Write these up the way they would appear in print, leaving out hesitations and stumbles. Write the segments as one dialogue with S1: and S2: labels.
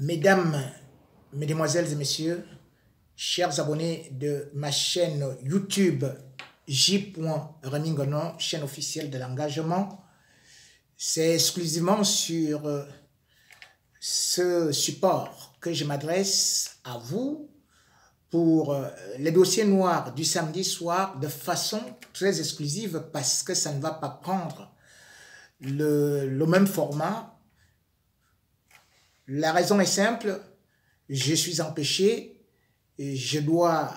S1: Mesdames, Mesdemoiselles et Messieurs, chers abonnés de ma chaîne YouTube J.Remingono, chaîne officielle de l'engagement, c'est exclusivement sur ce support que je m'adresse à vous pour les dossiers noirs du samedi soir de façon très exclusive parce que ça ne va pas prendre le même format. La raison est simple, je suis empêché et je dois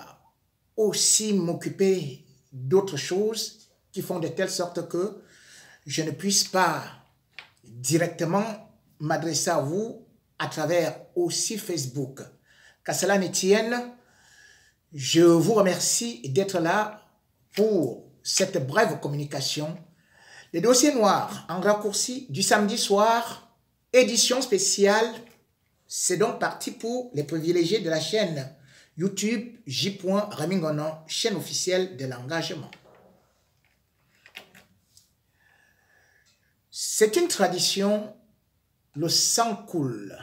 S1: aussi m'occuper d'autres choses qui font de telle sorte que je ne puisse pas directement m'adresser à vous à travers aussi Facebook. Qu'à cela ne tienne, je vous remercie d'être là pour cette brève communication. Les dossiers noirs en raccourci du samedi soir, édition spéciale, c'est donc parti pour les privilégiés de la chaîne YouTube J.Remingono, chaîne officielle de l'engagement. C'est une tradition, le sang coule.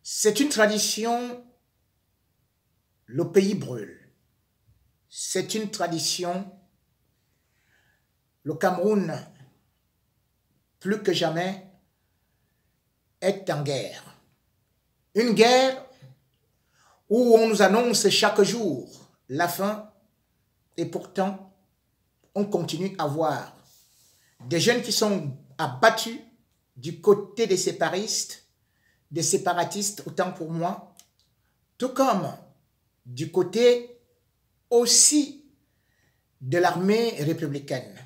S1: C'est une tradition, le pays brûle. C'est une tradition, le Cameroun, plus que jamais, est en guerre. Une guerre où on nous annonce chaque jour la fin et pourtant on continue à voir des jeunes qui sont abattus du côté des séparatistes autant pour moi, tout comme du côté aussi de l'armée républicaine.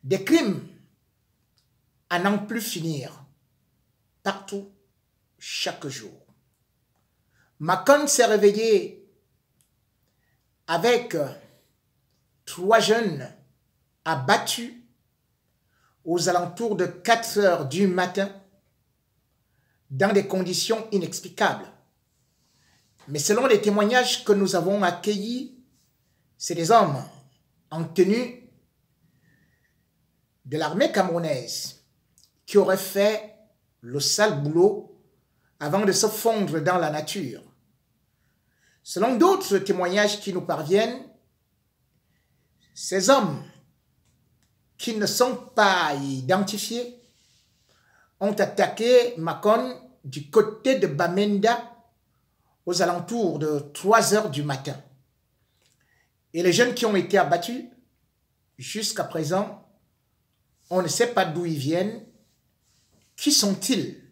S1: Des crimes à n'en plus finir partout, chaque jour. Macon s'est réveillé avec 3 jeunes abattus aux alentours de 4 heures du matin dans des conditions inexplicables. Mais selon les témoignages que nous avons accueillis, c'est des hommes en tenue de l'armée camerounaise qui auraient fait le sale boulot avant de se fondre dans la nature. Selon d'autres témoignages qui nous parviennent, ces hommes qui ne sont pas identifiés ont attaqué Macon du côté de Bamenda aux alentours de 3 heures du matin. Et les jeunes qui ont été abattus, jusqu'à présent, on ne sait pas d'où ils viennent. Qui sont-ils?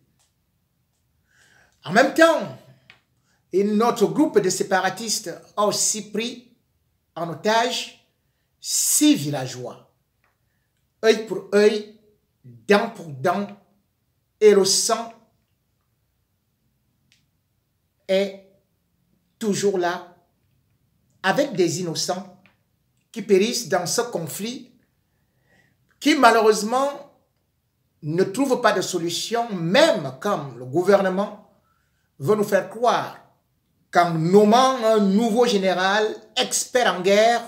S1: En même temps, notre groupe de séparatistes a aussi pris en otage 6 villageois. Œil pour œil, dent pour dent, et le sang est toujours là, avec des innocents qui périssent dans ce conflit, qui malheureusement ne trouve pas de solution, même comme le gouvernement veut nous faire croire qu'en nommant un nouveau général expert en guerre,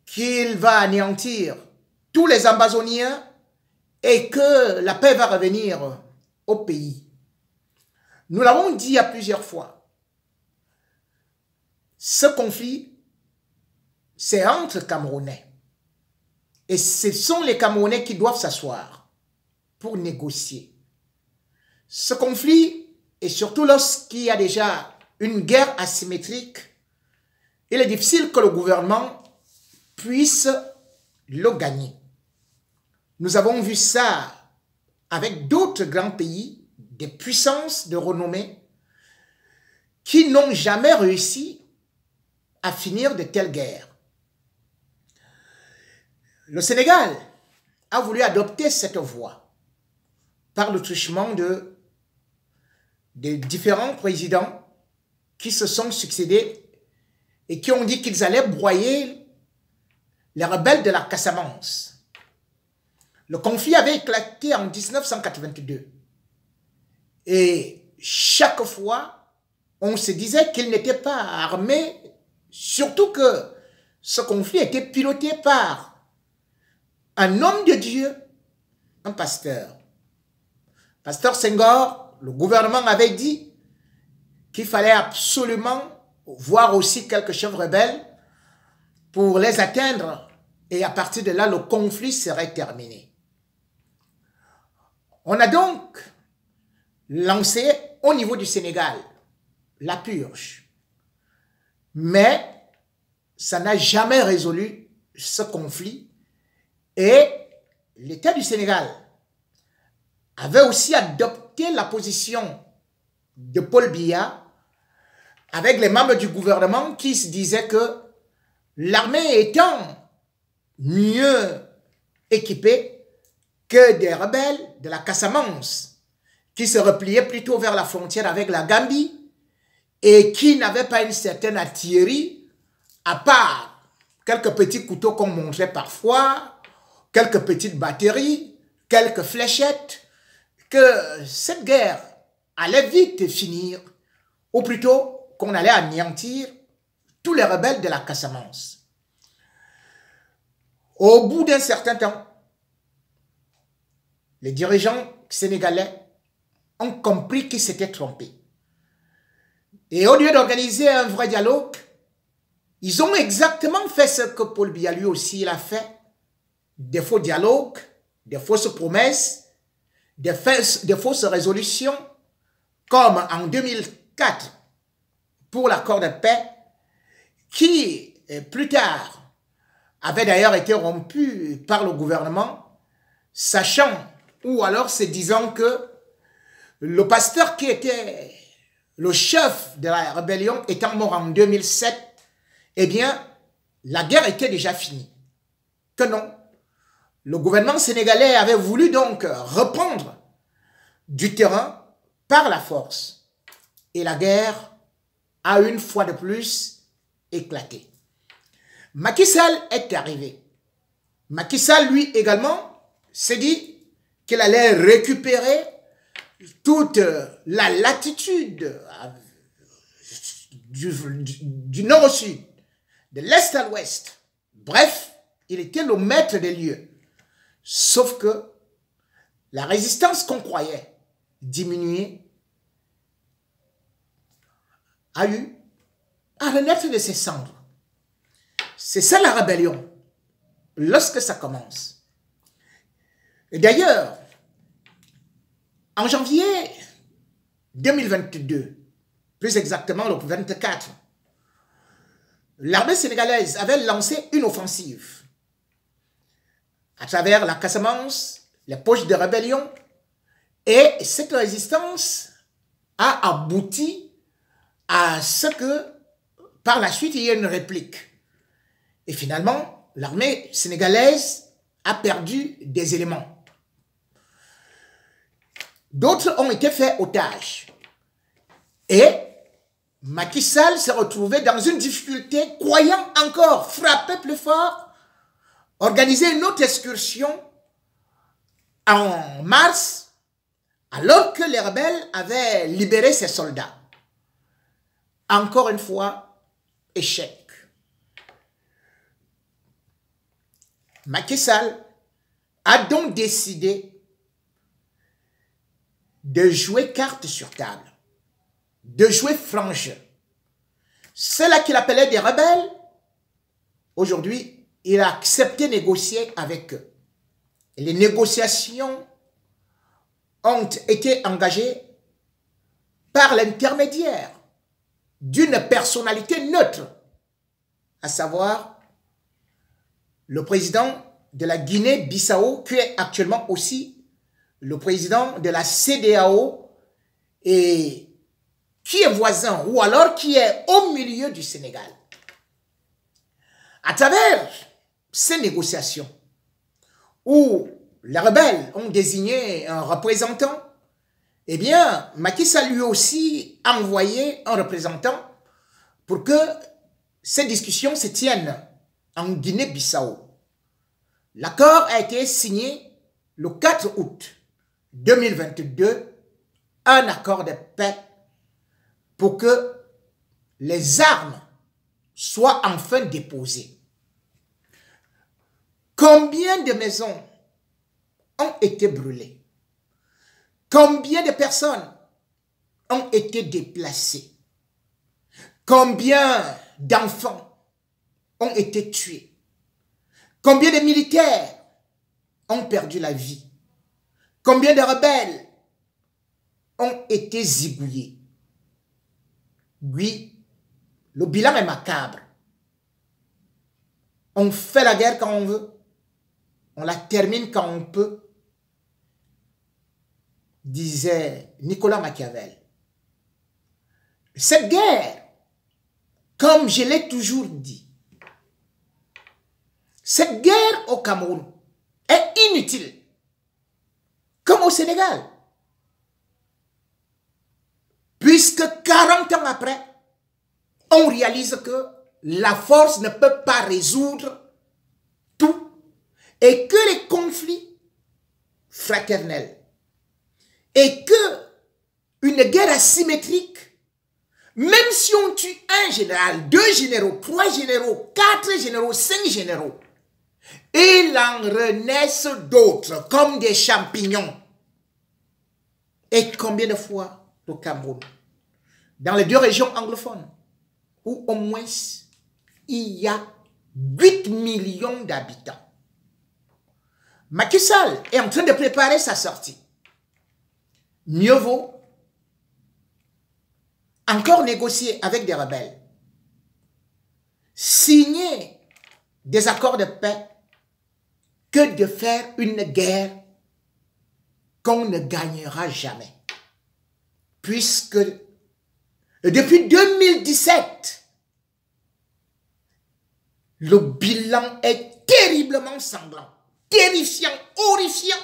S1: qu'il va anéantir tous les Amazoniens et que la paix va revenir au pays. Nous l'avons dit à plusieurs fois, ce conflit, c'est entre Camerounais. Et ce sont les Camerounais qui doivent s'asseoir pour négocier. Ce conflit, et surtout lorsqu'il y a déjà une guerre asymétrique, il est difficile que le gouvernement puisse le gagner. Nous avons vu ça avec d'autres grands pays, des puissances de renommée, qui n'ont jamais réussi à finir de telles guerres. Le Sénégal a voulu adopter cette voie par le truchement de différents présidents qui se sont succédés et qui ont dit qu'ils allaient broyer les rebelles de la Casamance. Le conflit avait éclaté en 1982. Et chaque fois, on se disait qu'ils n'étaient pas armés, surtout que ce conflit était piloté par un homme de Dieu, un pasteur. Pasteur Senghor, le gouvernement avait dit qu'il fallait absolument voir aussi quelques chefs rebelles pour les atteindre et à partir de là, le conflit serait terminé. On a donc lancé au niveau du Sénégal la purge. Mais ça n'a jamais résolu ce conflit et l'État du Sénégal avait aussi adopté la position de Paul Biya avec les membres du gouvernement qui se disaient que l'armée étant mieux équipée que des rebelles de la Casamance qui se repliaient plutôt vers la frontière avec la Gambie et qui n'avaient pas une certaine artillerie à part quelques petits couteaux qu'on montrait parfois, quelques petites batteries, quelques fléchettes, que cette guerre allait vite finir, ou plutôt qu'on allait anéantir tous les rebelles de la Casamance. Au bout d'un certain temps, les dirigeants sénégalais ont compris qu'ils s'étaient trompés. Et au lieu d'organiser un vrai dialogue, ils ont exactement fait ce que Paul Biya lui aussi il a fait. Des faux dialogues, des fausses promesses, des fausses résolutions, comme en 2004 pour l'accord de paix, qui plus tard avait d'ailleurs été rompu par le gouvernement, sachant ou alors se disant que le pasteur qui était le chef de la rébellion étant mort en 2007, eh bien, la guerre était déjà finie. Que non. Le gouvernement sénégalais avait voulu donc reprendre du terrain par la force. Et la guerre a une fois de plus éclaté. Macky Sall est arrivé. Macky Sall, lui également, s'est dit qu'il allait récupérer toute la latitude du nord au sud, de l'est à l'ouest. Bref, il était le maître des lieux. Sauf que la résistance qu'on croyait diminuer a eu à renaître de ses cendres. C'est ça la rébellion, lorsque ça commence. Et d'ailleurs, en janvier 2022, plus exactement le 24, l'armée sénégalaise avait lancé une offensive à travers la Casamance, les poches de rébellion, et cette résistance a abouti à ce que, par la suite, il y ait une réplique. Et finalement, l'armée sénégalaise a perdu des éléments. D'autres ont été faits otages. Et Macky Sall s'est retrouvé dans une difficulté, croyant encore frapper plus fort, organiser une autre excursion en mars, alors que les rebelles avaient libéré ses soldats. Encore une fois, échec. Macky Sall a donc décidé de jouer carte sur table, de jouer franc jeu. Ceux-là qu'il appelait des rebelles, aujourd'hui, il a accepté de négocier avec eux. Et les négociations ont été engagées par l'intermédiaire d'une personnalité neutre, à savoir le président de la Guinée-Bissau, qui est actuellement aussi le président de la CEDEAO et qui est voisin ou alors qui est au milieu du Sénégal. À travers ces négociations où les rebelles ont désigné un représentant, eh bien, Macky Sall lui aussi a envoyé un représentant pour que ces discussions se tiennent en Guinée-Bissau. L'accord a été signé le 4 août 2022, un accord de paix pour que les armes soient enfin déposées. Combien de maisons ont été brûlées? Combien de personnes ont été déplacées? Combien d'enfants ont été tués? Combien de militaires ont perdu la vie? Combien de rebelles ont été zigouillés? Oui, le bilan est macabre. On fait la guerre quand on veut. On la termine quand on peut, disait Nicolas Machiavel. Cette guerre, comme je l'ai toujours dit, cette guerre au Cameroun est inutile, comme au Sénégal. Puisque 40 ans après, on réalise que la force ne peut pas résoudre tout et que les conflits fraternels et que une guerre asymétrique, même si on tue un général, 2 généraux, 3 généraux, 4 généraux, 5 généraux, il en renaissent d'autres comme des champignons. Et combien de fois au Cameroun, dans les 2 régions anglophones, où au moins il y a 8 millions d'habitants. Macky Sall est en train de préparer sa sortie. Mieux vaut encore négocier avec des rebelles, signer des accords de paix, que de faire une guerre qu'on ne gagnera jamais. Puisque depuis 2017, le bilan est terriblement sanglant, terrifiant, horrifiant.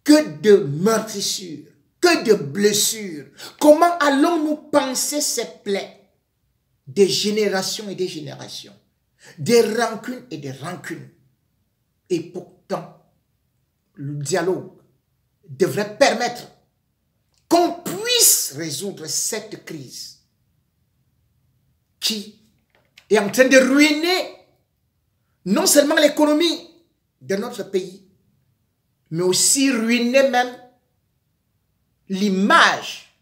S1: Que de meurtrissures, que de blessures. Comment allons-nous penser ces plaies des générations et des générations, des rancunes et des rancunes? Et pourtant, le dialogue devrait permettre qu'on puisse résoudre cette crise qui est en train de ruiner non seulement l'économie de notre pays, mais aussi ruiner même l'image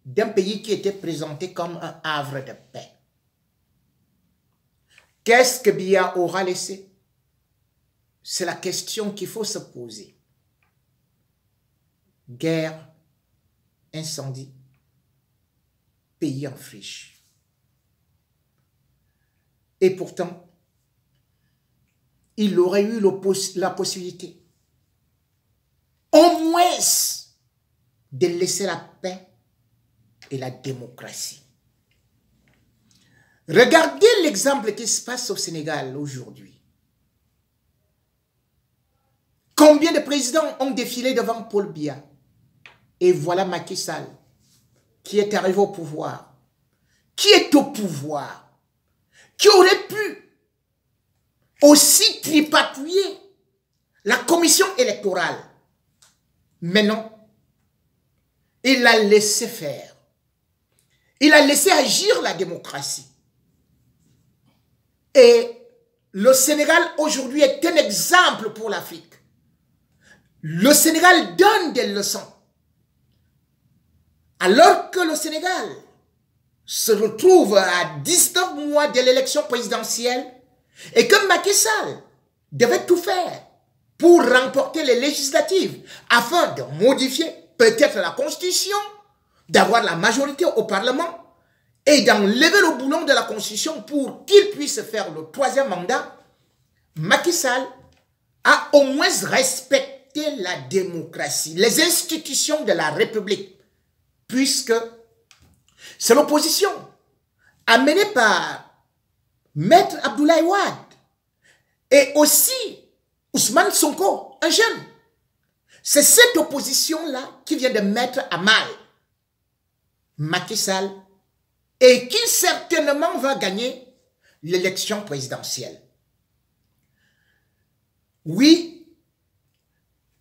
S1: d'un pays qui était présenté comme un havre de paix. Qu'est-ce que Biya aura laissé? C'est la question qu'il faut se poser. Guerre, incendie, pays en friche. Et pourtant, il aurait eu la possibilité, au moins, de laisser la paix et la démocratie. Regardez l'exemple qui se passe au Sénégal aujourd'hui. Combien de présidents ont défilé devant Paul Biya? Et voilà Macky Sall qui est arrivé au pouvoir, qui est au pouvoir, qui aurait pu aussi tripatouiller la commission électorale. Mais non, il a laissé faire. Il a laissé agir la démocratie. Et le Sénégal aujourd'hui est un exemple pour l'Afrique. Le Sénégal donne des leçons. Alors que le Sénégal se retrouve à 19 mois de l'élection présidentielle et que Macky Sall devait tout faire pour remporter les législatives afin de modifier peut-être la Constitution, d'avoir la majorité au Parlement et d'enlever le boulon de la Constitution pour qu'il puisse faire le 3e mandat, Macky Sall a au moins respecté la démocratie, les institutions de la République, puisque c'est l'opposition amenée par Maître Abdoulaye Wade et aussi Ousmane Sonko, un jeune. C'est cette opposition-là qui vient de mettre à mal Macky Sall et qui certainement va gagner l'élection présidentielle. Oui,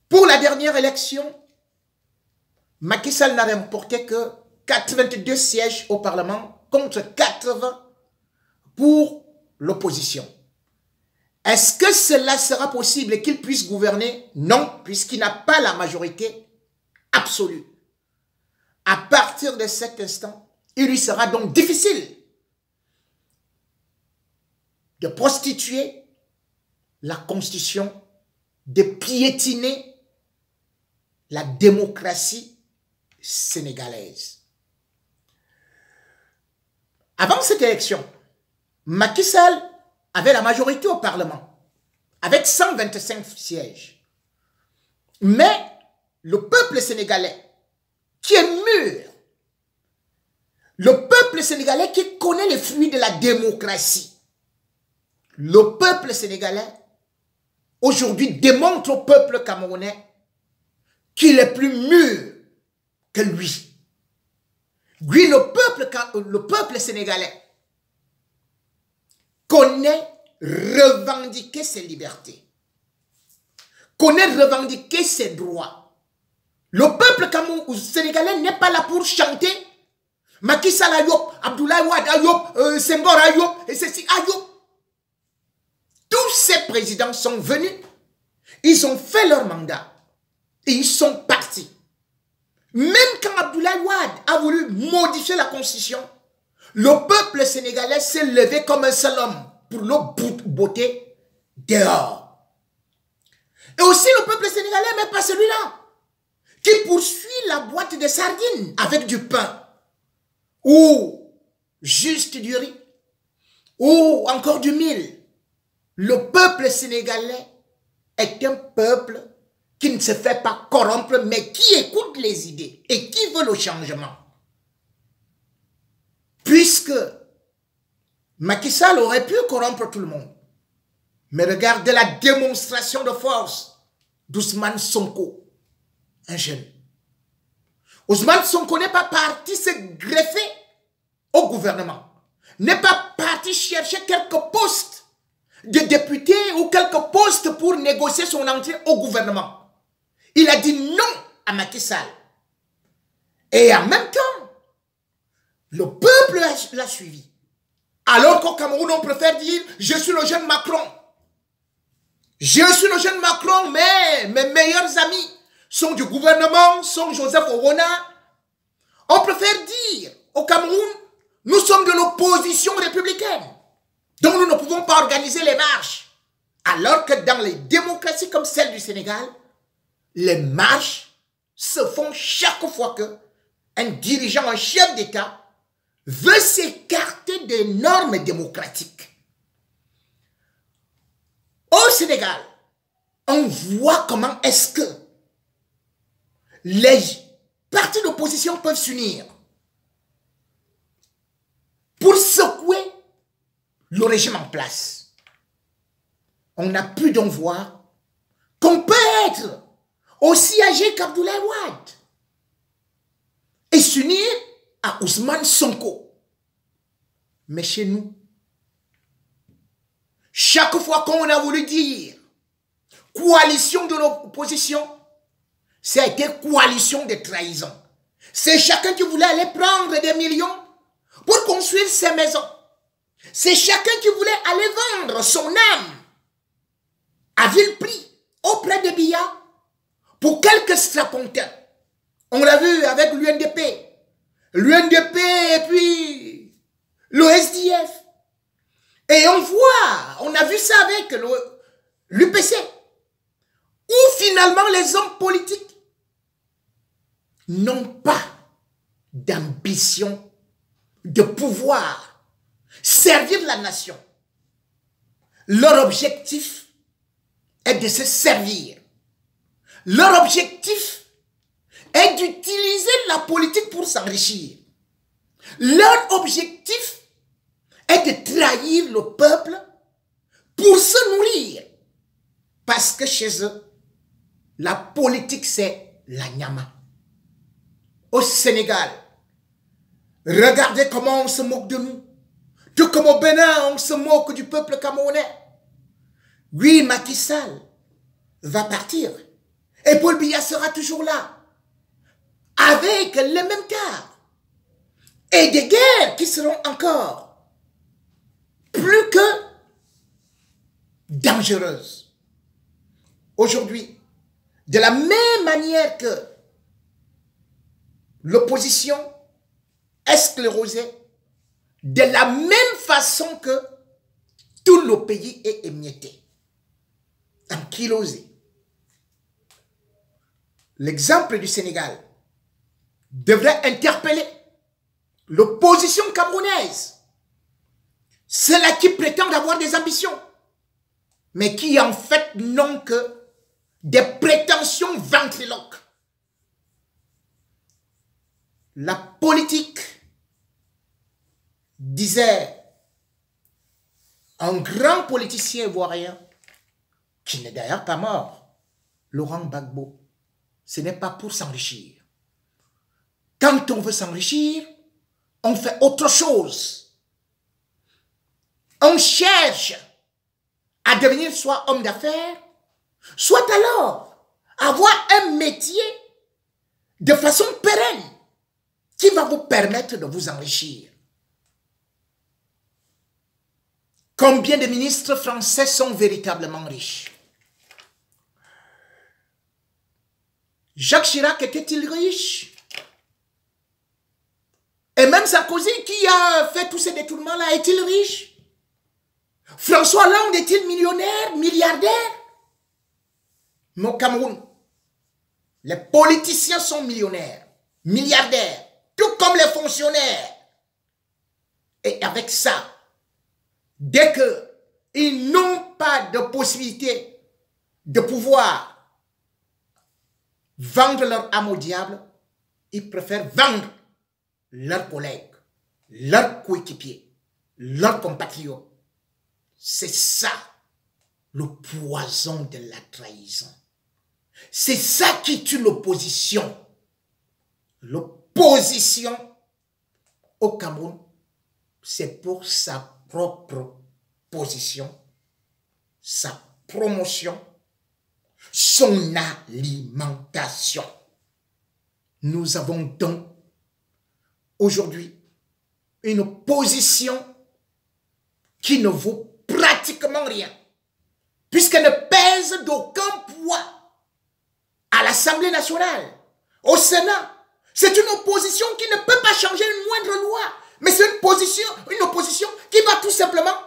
S1: pour la dernière élection, Macky Sall n'a remporté que 82 sièges au Parlement contre 80 pour l'opposition. Est-ce que cela sera possible et qu'il puisse gouverner? Non, puisqu'il n'a pas la majorité absolue. À partir de cet instant, il lui sera donc difficile de prostituer la Constitution, de piétiner la démocratie sénégalaise. Avant cette élection, Macky Sall avait la majorité au Parlement, avec 125 sièges. Mais le peuple sénégalais, qui est mûr, le peuple sénégalais qui connaît les fruits de la démocratie, le peuple sénégalais, aujourd'hui, démontre au peuple camerounais qu'il est plus mûr que lui. Lui, le peuple sénégalais connaît revendiquer ses libertés, connaît revendiquer ses droits. Le peuple sénégalais n'est pas là pour chanter Macky Sall Ayop, Abdoulaye Wade Ayop, Senghor Ayop, et ceci Ayop. Tous ces présidents sont venus, ils ont fait leur mandat et ils sont partis. Même quand Abdoulaye Wade a voulu modifier la constitution, le peuple sénégalais s'est levé comme un seul homme pour le botter dehors. Et aussi le peuple sénégalais, mais pas celui-là, qui poursuit la boîte de sardines avec du pain, ou juste du riz, ou encore du mil. Le peuple sénégalais est un peuple qui ne se fait pas corrompre, mais qui écoute les idées et qui veut le changement. Puisque Macky Sall aurait pu corrompre tout le monde. Mais regardez la démonstration de force d'Ousmane Sonko, un jeune. Ousmane Sonko n'est pas parti se greffer au gouvernement, n'est pas parti chercher quelques postes de député ou quelques postes pour négocier son entrée au gouvernement. Il a dit non à Macky Sall. Et en même temps, le peuple l'a suivi. Alors qu'au Cameroun, on préfère dire « Je suis le jeune Macron ». Je suis le jeune Macron, mais mes meilleurs amis sont du gouvernement, sont Joseph Orona. On préfère dire au Cameroun, nous sommes de l'opposition républicaine. Donc nous ne pouvons pas organiser les marches. Alors que dans les démocraties comme celle du Sénégal, les marches se font chaque fois que un dirigeant, un chef d'État veut s'écarter des normes démocratiques. Au Sénégal, on voit comment est-ce que les partis d'opposition peuvent s'unir pour secouer le régime en place. On a pu donc voir qu'on peut être aussi âgé qu'Abdoulaye Wade et s'unir à Ousmane Sonko. Mais chez nous, chaque fois qu'on a voulu dire coalition de l'opposition, ça a été coalition de trahison. C'est chacun qui voulait aller prendre des millions pour construire ses maisons. C'est chacun qui voulait aller vendre son âme à vil prix auprès des billards pour quelques strapontins. On l'a vu avec l'UNDP. L'UNDP et puis le SDF. Et on a vu ça avec l'UPC. Où finalement les hommes politiques n'ont pas d'ambition de pouvoir servir la nation. Leur objectif est de se servir. Leur objectif est d'utiliser la politique pour s'enrichir. Leur objectif est de trahir le peuple pour se nourrir. Parce que chez eux, la politique c'est la nyama. Au Sénégal, regardez comment on se moque de nous. Tout comme au Bénin, on se moque du peuple camerounais. Oui, Macky Sall va partir. Et Paul Biya sera toujours là. Avec les mêmes cas. Et des guerres qui seront encore plus que dangereuses. Aujourd'hui, de la même manière que l'opposition est sclérosée de la même façon que tout le pays est émietté, ankylosé. L'exemple du Sénégal devrait interpeller l'opposition camerounaise, ceux-là qui prétendent avoir des ambitions, mais qui en fait n'ont que des prétentions ventriloques. La politique, disait un grand politicien ivoirien, qui n'est d'ailleurs pas mort, Laurent Gbagbo, ce n'est pas pour s'enrichir. Quand on veut s'enrichir, on fait autre chose. On cherche à devenir soit homme d'affaires, soit alors avoir un métier de façon pérenne qui va vous permettre de vous enrichir. Combien de ministres français sont véritablement riches? Jacques Chirac était-il riche? Et même Sarkozy, qui a fait tous ces détournements-là, est-il riche? François Hollande est-il millionnaire, milliardaire? Mais au Cameroun, les politiciens sont millionnaires, milliardaires, tout comme les fonctionnaires. Et avec ça, dès qu'ils n'ont pas de possibilité de pouvoir vendre leur âme au diable, ils préfèrent vendre leurs collègues, leurs coéquipiers, leurs compatriotes. C'est ça le poison de la trahison. C'est ça qui tue l'opposition. L'opposition au Cameroun, c'est pour sa propre position, sa promotion, son alimentation. Nous avons donc aujourd'hui une opposition qui ne vaut pratiquement rien, puisqu'elle ne pèse d'aucun poids à l'Assemblée nationale, au Sénat. C'est une opposition qui ne peut pas changer une moindre loi, mais c'est une opposition qui va tout simplement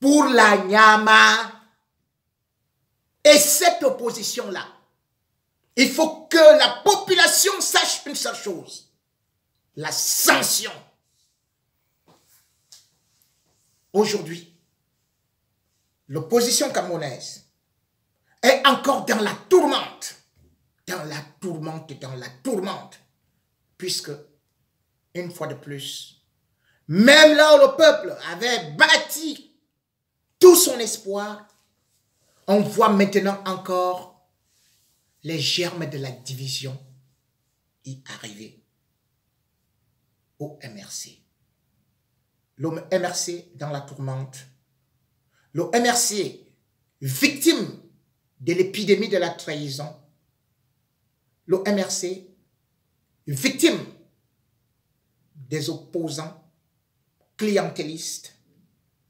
S1: pour la Nyama. Et cette opposition-là, il faut que la population sache une seule chose: la sanction. Aujourd'hui, l'opposition camerounaise est encore dans la tourmente, puisque, une fois de plus, même là où le peuple avait bâti tout son espoir, on voit maintenant encore les germes de la division y arriver au MRC. Le MRC dans la tourmente, le MRC victime de l'épidémie de la trahison, le MRC victime des opposants clientélistes,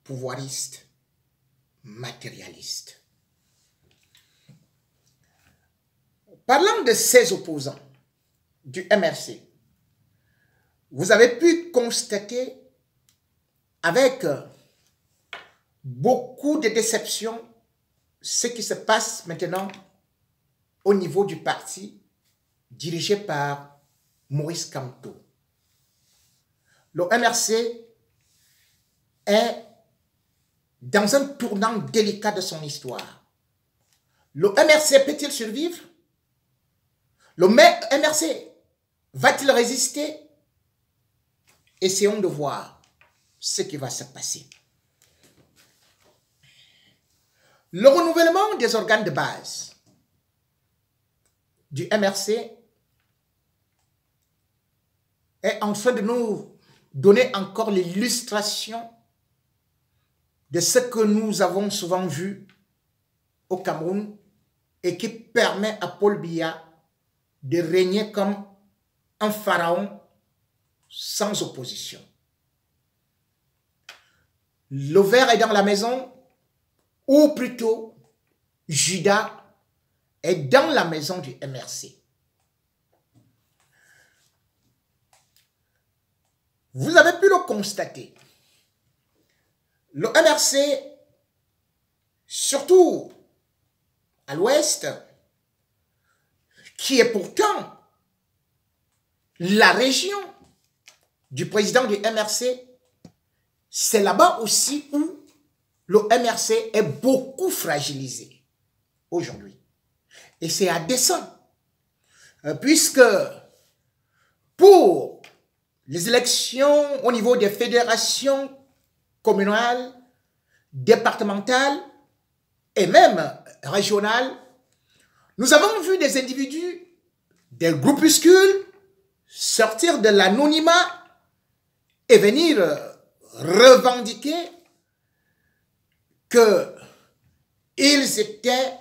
S1: pouvoiristes, matérialistes. Parlant de ces opposants du MRC, vous avez pu constater avec beaucoup de déception ce qui se passe maintenant au niveau du parti dirigé par Maurice Kamto. Le MRC est dans un tournant délicat de son histoire. Le MRC peut-il survivre? Le MRC va-t-il résister? Essayons de voir ce qui va se passer. Le renouvellement des organes de base du MRC est en train de nous donner encore l'illustration de ce que nous avons souvent vu au Cameroun et qui permet à Paul Biya de régner comme un pharaon sans opposition. Le ver est dans la maison, ou plutôt Judas est dans la maison du MRC. vous avez pu le constater. Le MRC, surtout à l'ouest, qui est pourtant la région du président du MRC, c'est là-bas aussi où le MRC est beaucoup fragilisé aujourd'hui. Et c'est à dessein, puisque pour les élections au niveau des fédérations communales, départementales et même régionales, nous avons vu des individus, des groupuscules sortir de l'anonymat et venir revendiquer qu'ils étaient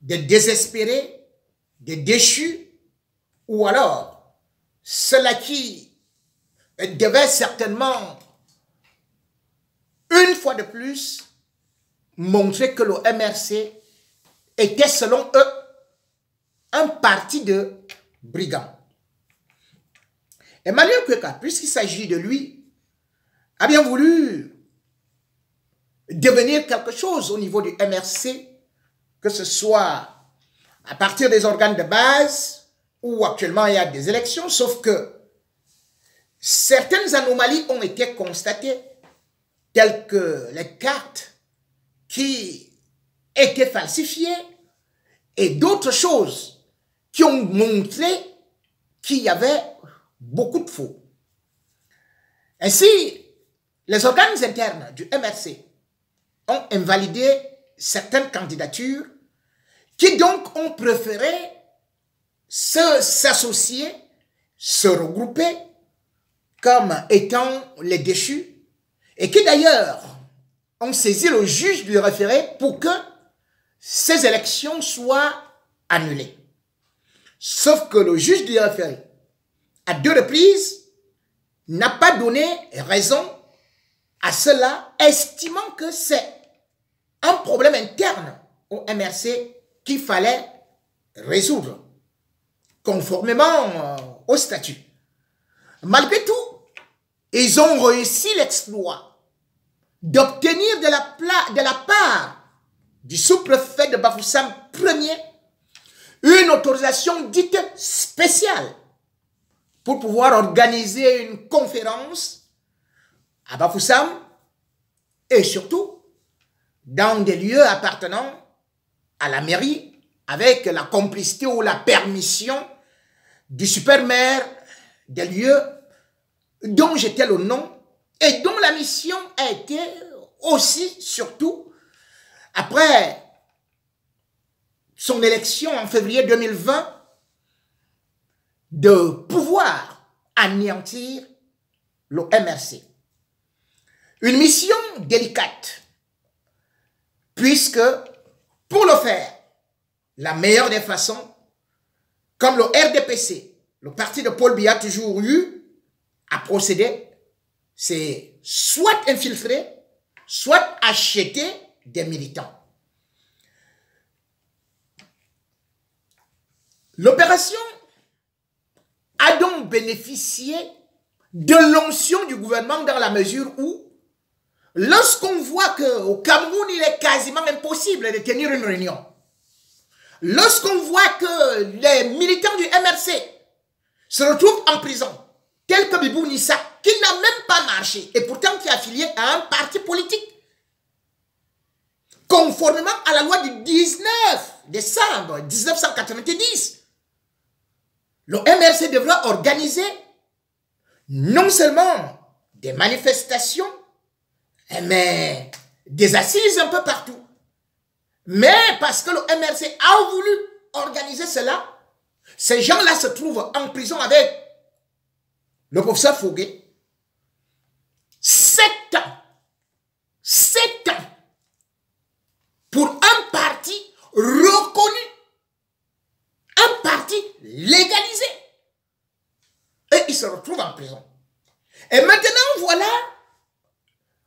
S1: des désespérés, des déchus, ou alors ceux-là qui devaient certainement, une fois de plus, montrer que le MRC était, selon eux, un parti de brigands. Emmanuel Kweka, puisqu'il s'agit de lui, a bien voulu devenir quelque chose au niveau du MRC, que ce soit à partir des organes de base, où actuellement il y a des élections, sauf que certaines anomalies ont été constatées, telles que les cartes qui étaient falsifiées et d'autres choses qui ont montré qu'il y avait beaucoup de faux. Ainsi, les organes internes du MRC ont invalidé certaines candidatures qui donc ont préféré s'associer, se regrouper comme étant les déchus et qui d'ailleurs ont saisi le juge du référé pour que ces élections soient annulées. Sauf que le juge du référé, à 2 reprises, n'a pas donné raison à cela, estimant que c'est un problème interne au MRC qu'il fallait résoudre, conformément au statut. Malgré tout, ils ont réussi l'exploit d'obtenir de la part du sous-préfet de Bafoussam Ier une autorisation dite spéciale pour pouvoir organiser une conférence à Bafoussam et surtout dans des lieux appartenant à la mairie avec la complicité ou la permission du super-maire des lieux dont j'étais le nom et dont la mission a été aussi, surtout, après son élection en février 2020, de pouvoir anéantir le MRC. Une mission délicate, puisque pour le faire, la meilleure des façons, comme le RDPC, le parti de Paul Biya a toujours eu à procéder, c'est soit infiltrer, soit acheter des militants. L'opération a donc bénéficié de l'onction du gouvernement dans la mesure où, lorsqu'on voit qu'au Cameroun, il est quasiment impossible de tenir une réunion, lorsqu'on voit que les militants du MRC se retrouvent en prison, tel que Bibou Nissa, qui n'a même pas marché, et pourtant qui est affilié à un parti politique, conformément à la loi du 19 décembre 1990, le MRC devra organiser non seulement des manifestations, mais des assises un peu partout. Mais parce que le MRC a voulu organiser cela, ces gens-là se trouvent en prison avec le professeur Fougué. 7 ans. 7 ans. Pour un parti reconnu. Un parti légalisé. Et il se retrouve en prison. Et maintenant, voilà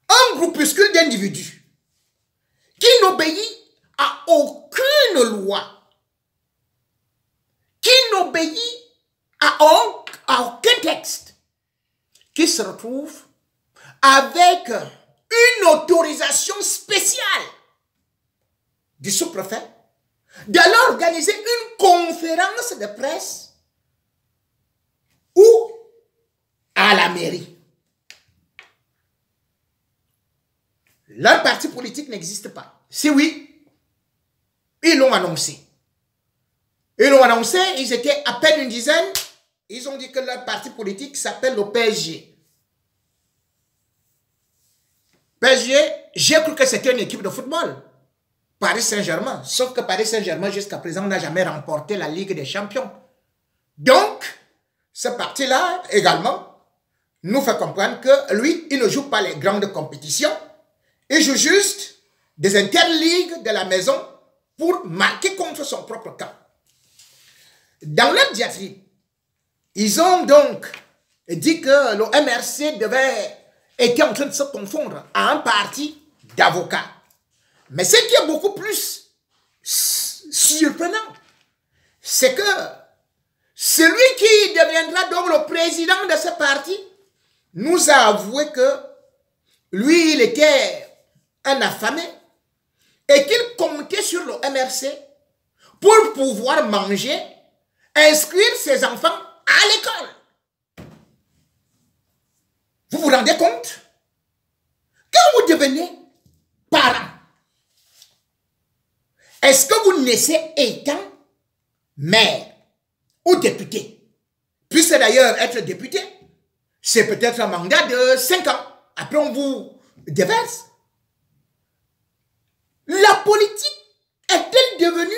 S1: un groupuscule d'individus qui n'obéit à aucune loi, qui n'obéit à aucun texte, qui se retrouvent avec une autorisation spéciale du sous-préfet d'aller organiser une conférence de presse ou à la mairie. Leur parti politique n'existe pas. Si oui, ils l'ont annoncé. Ils l'ont annoncé, ils étaient à peine une dizaine. Ils ont dit que leur parti politique s'appelle le PSG. PSG, j'ai cru que c'était une équipe de football. Paris Saint-Germain. Sauf que Paris Saint-Germain, jusqu'à présent, n'a jamais remporté la Ligue des Champions. Donc, ce parti-là, également, nous fait comprendre que lui, il ne joue pas les grandes compétitions. Il joue juste des interligues de la maison pour marquer contre son propre camp. Dans leur diatribe, ils ont donc dit que le MRC était en train de se confondre à un parti d'avocats. Mais ce qui est beaucoup plus surprenant, c'est que celui qui deviendra donc le président de ce parti nous a avoué que lui, il était un affamé et qu'il comptait sur le MRC pour pouvoir manger, inscrire ses enfants à l'école. Vous vous rendez compte? Quand vous devenez parent, est-ce que vous naissez étant maire ou député? Puisque d'ailleurs être député, c'est peut-être un mandat de 5 ans. Après, on vous déverse. La politique est-elle devenue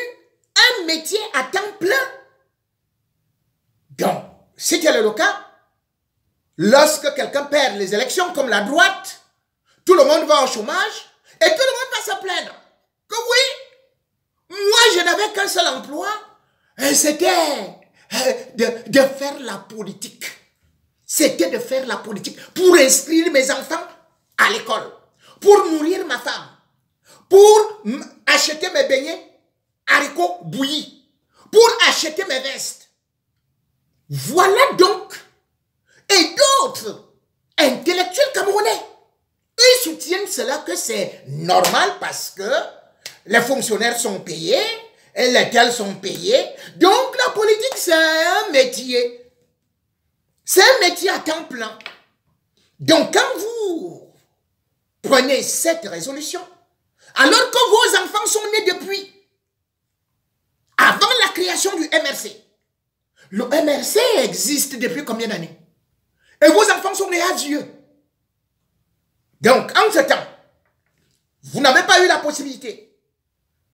S1: un métier à temps plein? Donc, si tel est le cas, lorsque quelqu'un perd les élections comme la droite, tout le monde va au chômage et tout le monde va se plaindre. Que oui, moi je n'avais qu'un seul emploi, c'était de faire la politique. C'était de faire la politique pour inscrire mes enfants à l'école, pour nourrir ma femme, pour acheter mes beignets, haricots bouillis, pour acheter mes vestes. Voilà donc. Et d'autres intellectuels camerounais, ils soutiennent cela que c'est normal parce que les fonctionnaires sont payés, et lesquels sont payés. Donc la politique, c'est un métier. C'est un métier à temps plein. Donc quand vous prenez cette résolution, alors que vos enfants sont nés depuis, avant la création du MRC, le MRC existe depuis combien d'années? Et vos enfants sont nés à Dieu. Donc, en ce temps, vous n'avez pas eu la possibilité